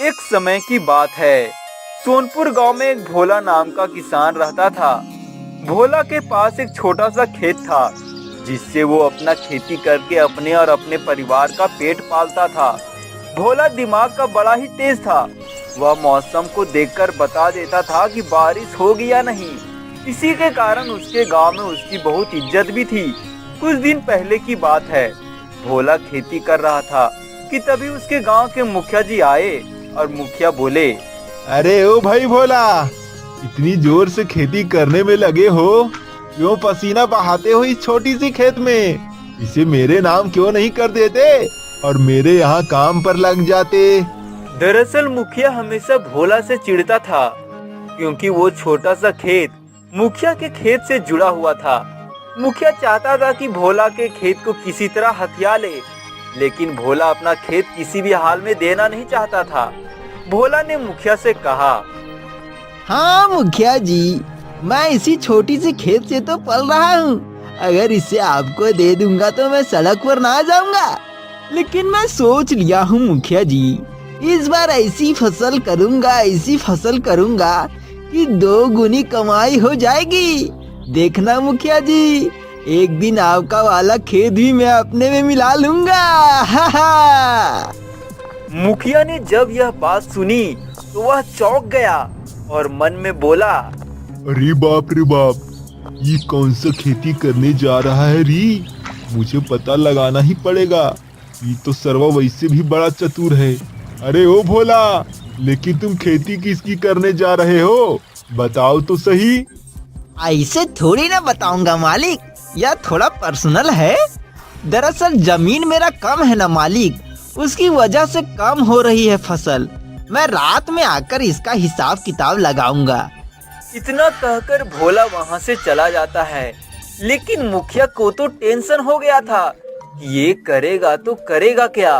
एक समय की बात है। सोनपुर गांव में एक भोला नाम का किसान रहता था। भोला के पास एक छोटा सा खेत था, जिससे वो अपना खेती करके अपने और अपने परिवार का पेट पालता था। भोला दिमाग का बड़ा ही तेज था। वह मौसम को देखकर बता देता था कि बारिश होगी या नहीं। इसी के कारण उसके गांव में उसकी बहुत इज्जत भी थी। कुछ दिन पहले की बात है। भोला खेती कर रहा था कि तभी उसके गांव के मुखिया जी आए और मुखिया बोले, अरे ओ भाई भोला, इतनी जोर से खेती करने में लगे हो, क्यों पसीना बहाते हो इस छोटी सी खेत में? इसे मेरे नाम क्यों नहीं कर देते और मेरे यहाँ काम पर लग जाते? दरअसल मुखिया हमेशा भोला से चिढ़ता था, क्योंकि वो छोटा सा खेत मुखिया के खेत से जुड़ा हुआ था। मुखिया चाहता था कि भोला के खेत को किसी तरह हथिया ले, लेकिन भोला अपना खेत किसी भी हाल में देना नहीं चाहता था। भोला ने मुखिया से कहा, हाँ मुखिया जी, मैं इसी छोटी सी खेत से तो पल रहा हूँ। अगर इसे आपको दे दूंगा तो मैं सड़क पर ना जाऊंगा। लेकिन मैं सोच लिया हूँ मुखिया जी, इस बार ऐसी फसल करूंगा कि 2 गुनी कमाई हो जाएगी। देखना मुखिया जी, एक दिन आपका वाला खेत भी मैं अपने में मिला लूंगा। हा हा। मुखिया ने जब यह बात सुनी तो वह चौंक गया और मन में बोला, अरे बाप रे बाप, ये कौन सा खेती करने जा रहा है री? मुझे पता लगाना ही पड़ेगा। ये तो सर्वा वैसे भी बड़ा चतुर है। अरे ओ भोला, लेकिन तुम खेती किसकी करने जा रहे हो? बताओ तो सही। ऐसे थोड़ी ना बताऊंगा मालिक, यह थोड़ा पर्सनल है। दरअसल जमीन मेरा कम है ना मालिक, उसकी वजह से कम हो रही है फसल। मैं रात में आकर इसका हिसाब किताब लगाऊंगा। इतना कहकर भोला वहां से चला जाता है। लेकिन मुखिया को तो टेंशन हो गया था कि ये करेगा तो करेगा क्या।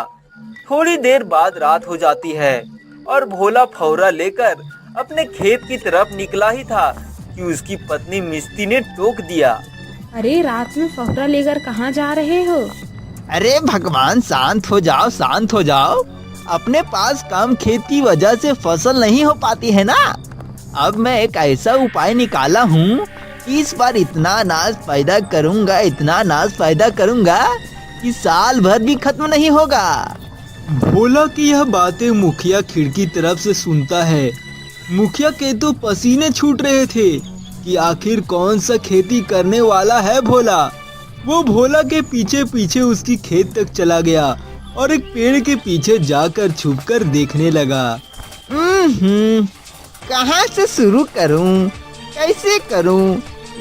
थोड़ी देर बाद रात हो जाती है और भोला फौरा लेकर अपने खेत की तरफ निकला ही था कि उसकी पत्नी मिस्ती ने टोक दिया। अरे रात में फौरा लेकर कहाँ जा रहे हो? अरे भगवान, शांत हो जाओ। अपने पास कम खेत की वजह से फसल नहीं हो पाती है ना। अब मैं एक ऐसा उपाय निकाला हूँ, इस बार इतना अनाज पैदा करूँगा कि साल भर भी खत्म नहीं होगा। भोला की यह बातें मुखिया खिड़की तरफ से सुनता है। मुखिया के तो पसीने छूट रहे थे कि आखिर कौन सा खेती करने वाला है भोला। वो भोला के पीछे पीछे उसकी खेत तक चला गया और एक पेड़ के पीछे जाकर छुपकर देखने लगा। कहाँ से शुरू करूं? कैसे करूं?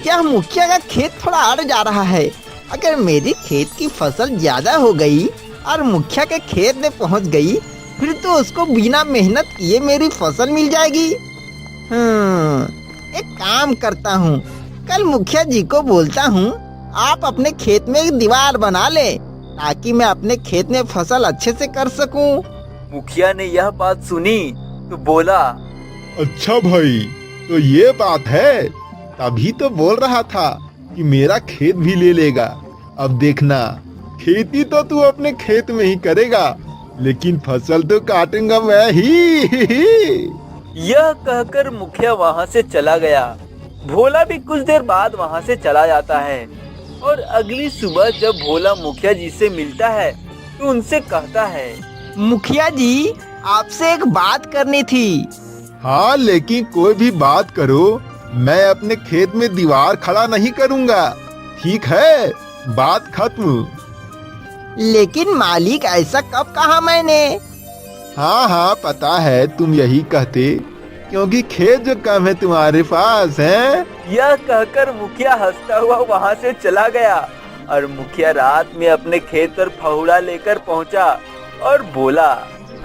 यह मुखिया का खेत थोड़ा आड़ जा रहा है। अगर मेरी खेत की फसल ज्यादा हो गई और मुखिया के खेत में पहुंच गई, फिर तो उसको बिना मेहनत किए मेरी फसल मिल जाएगी। एक काम करता हूँ, कल मुखिया जी को बोलता हूँ, आप अपने खेत में एक दीवार बना ले ताकि मैं अपने खेत में फसल अच्छे से कर सकूं। मुखिया ने यह बात सुनी तो बोला, अच्छा भाई, तो ये बात है। तभी तो बोल रहा था कि मेरा खेत भी ले लेगा। अब देखना, खेती तो तू अपने खेत में ही करेगा, लेकिन फसल तो काटूंगा मैं ही। यह कहकर मुखिया वहां से चला गया। भोला भी कुछ देर बाद वहां से चला जाता है और अगली सुबह जब भोला मुखिया जी से मिलता है तो उनसे कहता है, मुखिया जी, आपसे एक बात करनी थी। हाँ, लेकिन कोई भी बात करो, मैं अपने खेत में दीवार खड़ा नहीं करूँगा। ठीक है, बात खत्म। लेकिन मालिक, ऐसा कब कहा मैंने? हाँ, पता है तुम यही कहते, क्योंकि खेत जो कम है तुम्हारे पास है। यह कहकर मुखिया हंसता हुआ वहां से चला गया और मुखिया रात में अपने खेत पर फावड़ा लेकर पहुंचा और बोला,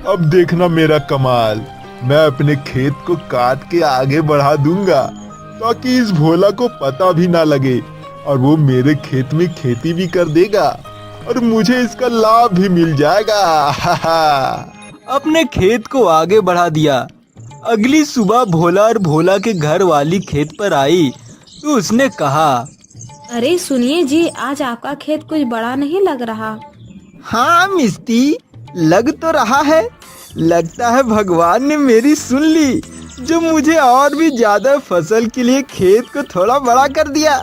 अब देखना मेरा कमाल। मैं अपने खेत को काट के आगे बढ़ा दूंगा ताकि इस भोला को पता भी ना लगे और वो मेरे खेत में खेती भी कर देगा और मुझे इसका लाभ भी मिल जाएगा। अपने खेत को आगे बढ़ा दिया। अगली सुबह भोला और भोला के घर वाली खेत पर आई तो उसने कहा, अरे सुनिए जी, आज आपका खेत कुछ बड़ा नहीं लग रहा। हाँ मिस्ती, लग तो रहा है, लगता है भगवान ने मेरी सुन ली, जो मुझे और भी ज्यादा फसल के लिए खेत को थोड़ा बड़ा कर दिया।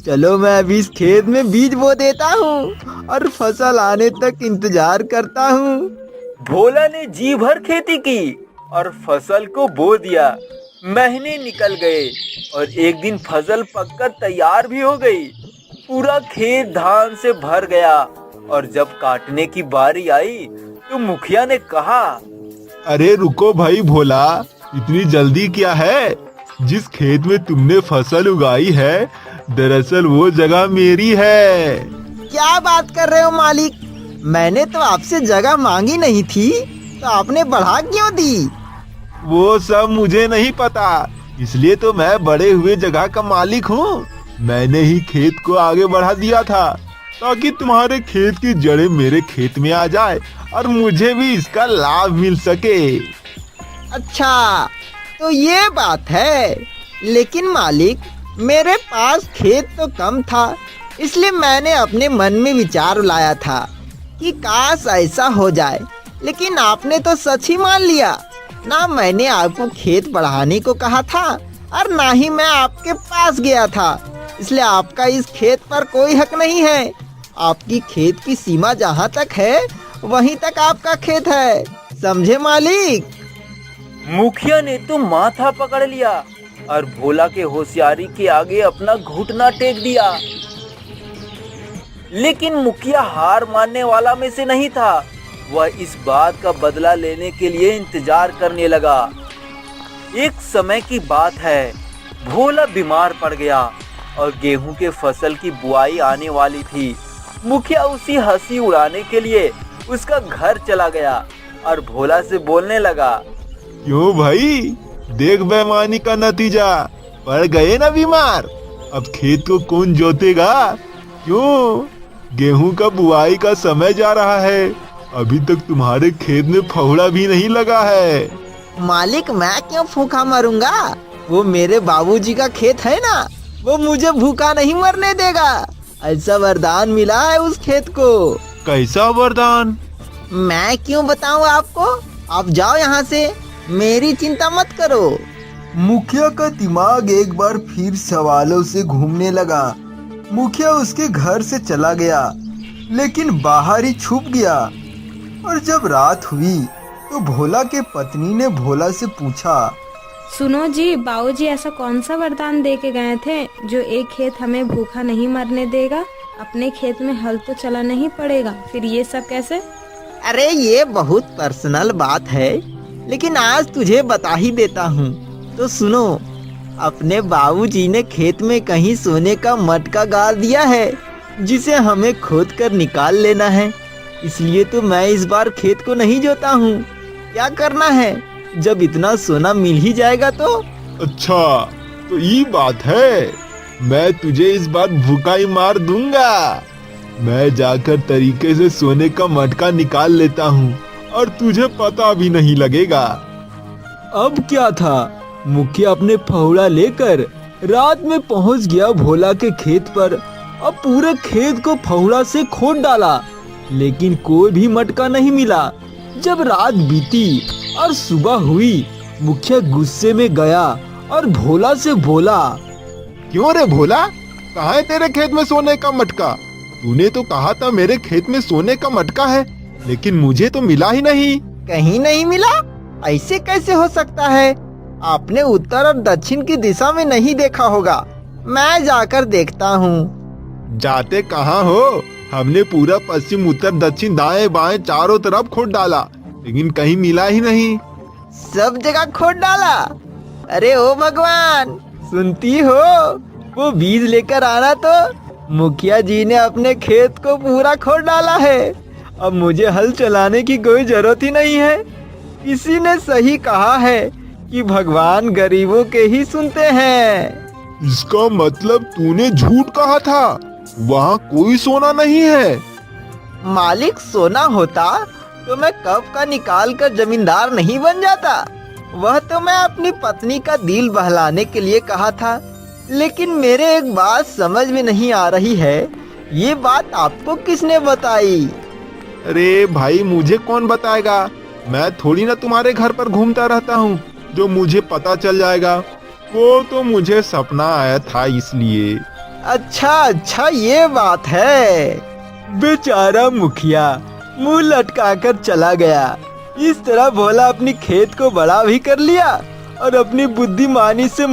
चलो मैं अभी इस खेत में बीज बो देता हूँ और फसल आने तक इंतजार करता हूँ। भोला ने जी भर खेती की और फसल को बो दिया। महीने निकल गए और एक दिन फसल पककर तैयार भी हो गई। पूरा खेत धान से भर गया और जब काटने की बारी आई तो मुखिया ने कहा, अरे रुको भाई भोला, इतनी जल्दी क्या है? जिस खेत में तुमने फसल उगाई है, दरअसल वो जगह मेरी है। क्या बात कर रहे हो मालिक? मैंने तो आपसे जगह मांगी नहीं थी, तो आपने बढ़ा क्यों दी? वो सब मुझे नहीं पता, इसलिए तो मैं बड़े हुए जगह का मालिक हूँ। मैंने ही खेत को आगे बढ़ा दिया था ताकि तुम्हारे खेत की जड़ें मेरे खेत में आ जाए और मुझे भी इसका लाभ मिल सके। अच्छा, तो ये बात है। लेकिन मालिक, मेरे पास खेत तो कम था, इसलिए मैंने अपने मन में विचार लाया था कि काश ऐसा हो जाए। लेकिन आपने तो सच ही मान लिया। ना मैंने आपको खेत बढ़ाने को कहा था और ना ही मैं आपके पास गया था, इसलिए आपका इस खेत पर कोई हक नहीं है। आपकी खेत की सीमा जहाँ तक है वहीं तक आपका खेत है, समझे मालिक? मुखिया ने तो माथा पकड़ लिया और भोला के होशियारी के आगे अपना घुटना टेक दिया। लेकिन मुखिया हार मानने वाला में से नहीं था। वह इस बात का बदला लेने के लिए इंतजार करने लगा। एक समय की बात है, भोला बीमार पड़ गया और गेहूं के फसल की बुआई आने वाली थी। मुखिया उसी हंसी उड़ाने के लिए उसका घर चला गया और भोला से बोलने लगा, क्यों भाई, देख बेईमानी का नतीजा, पड़ गए ना बीमार। अब खेत को कौन जोतेगा? क्यों? गेहूं का बुआई का समय जा रहा है, अभी तक तुम्हारे खेत में फहुड़ा भी नहीं लगा है। मालिक, मैं क्यों भूखा मरूंगा? वो मेरे बाबूजी का खेत है ना, वो मुझे भूखा नहीं मरने देगा। ऐसा वरदान मिला है उस खेत को। कैसा वरदान? मैं क्यों बताऊं आपको? आप जाओ यहाँ से, मेरी चिंता मत करो। मुखिया का दिमाग एक बार फिर सवालों से घूमने लगा। मुखिया उसके घर से चला गया, लेकिन बाहर ही छुप गया। और जब रात हुई तो भोला के पत्नी ने भोला से पूछा, सुनो जी, बाबूजी ऐसा कौन सा वरदान दे के गए थे जो एक खेत हमें भूखा नहीं मरने देगा? अपने खेत में हल तो चला नहीं पड़ेगा, फिर ये सब कैसे? अरे ये बहुत पर्सनल बात है, लेकिन आज तुझे बता ही देता हूँ, तो सुनो। अपने बाबूजी ने खेत में कहीं सोने का मटका गाड़ दिया है, जिसे हमें खोद कर निकाल लेना है। इसलिए तो मैं इस बार खेत को नहीं जोता हूँ। क्या करना है, जब इतना सोना मिल ही जाएगा तो। अच्छा, तो ये बात है। मैं तुझे इस बार भूखा ही मार दूंगा। मैं जाकर तरीके से सोने का मटका निकाल लेता हूँ और तुझे पता भी नहीं लगेगा। अब क्या था, मुखिया अपने फहुड़ा लेकर रात में पहुंच गया भोला के खेत पर। अब पूरे खेत को फहुड़ा से खोद डाला, लेकिन कोई भी मटका नहीं मिला। जब रात बीती और सुबह हुई, मुखिया गुस्से में गया और भोला से बोला, क्यों रे भोला, कहाँ है तेरे खेत में सोने का मटका? तूने तो कहा था मेरे खेत में सोने का मटका है, लेकिन मुझे तो मिला ही नहीं। कहीं नहीं मिला? ऐसे कैसे हो सकता है? आपने उत्तर और दक्षिण की दिशा में नहीं देखा होगा। मैं जाकर देखता हूँ। जाते कहाँ हो? हमने पूरा पश्चिम उत्तर दक्षिण दाएं बाएं चारों तरफ खोद डाला, लेकिन कहीं मिला ही नहीं। सब जगह खोद डाला? अरे ओ भगवान, सुनती हो? वो बीज लेकर आना तो। मुखिया जी ने अपने खेत को पूरा खोद डाला है। अब मुझे हल चलाने की कोई जरूरत ही नहीं है। किसी ने सही कहा है कि भगवान गरीबों के ही सुनते हैं। इसका मतलब तूने झूठ कहा था, वहाँ कोई सोना नहीं है। मालिक, सोना होता तो मैं कब का निकाल कर जमींदार नहीं बन जाता। वह तो मैं अपनी पत्नी का दिल बहलाने के लिए कहा था। लेकिन मेरे एक बात समझ में नहीं आ रही है, ये बात आपको किसने बताई? अरे भाई, मुझे कौन बताएगा? मैं थोड़ी ना तुम्हारे घर पर घूमता रहता हूँ जो मुझे पता चल जाएगा। वो तो मुझे सपना आया था इसलिए। अच्छा ये बात है। बेचारा मुखिया मुंह लटकाकर चला गया। इस तरह भोला अपनी खेत को बड़ा भी कर लिया और अपनी बुद्धिमानी से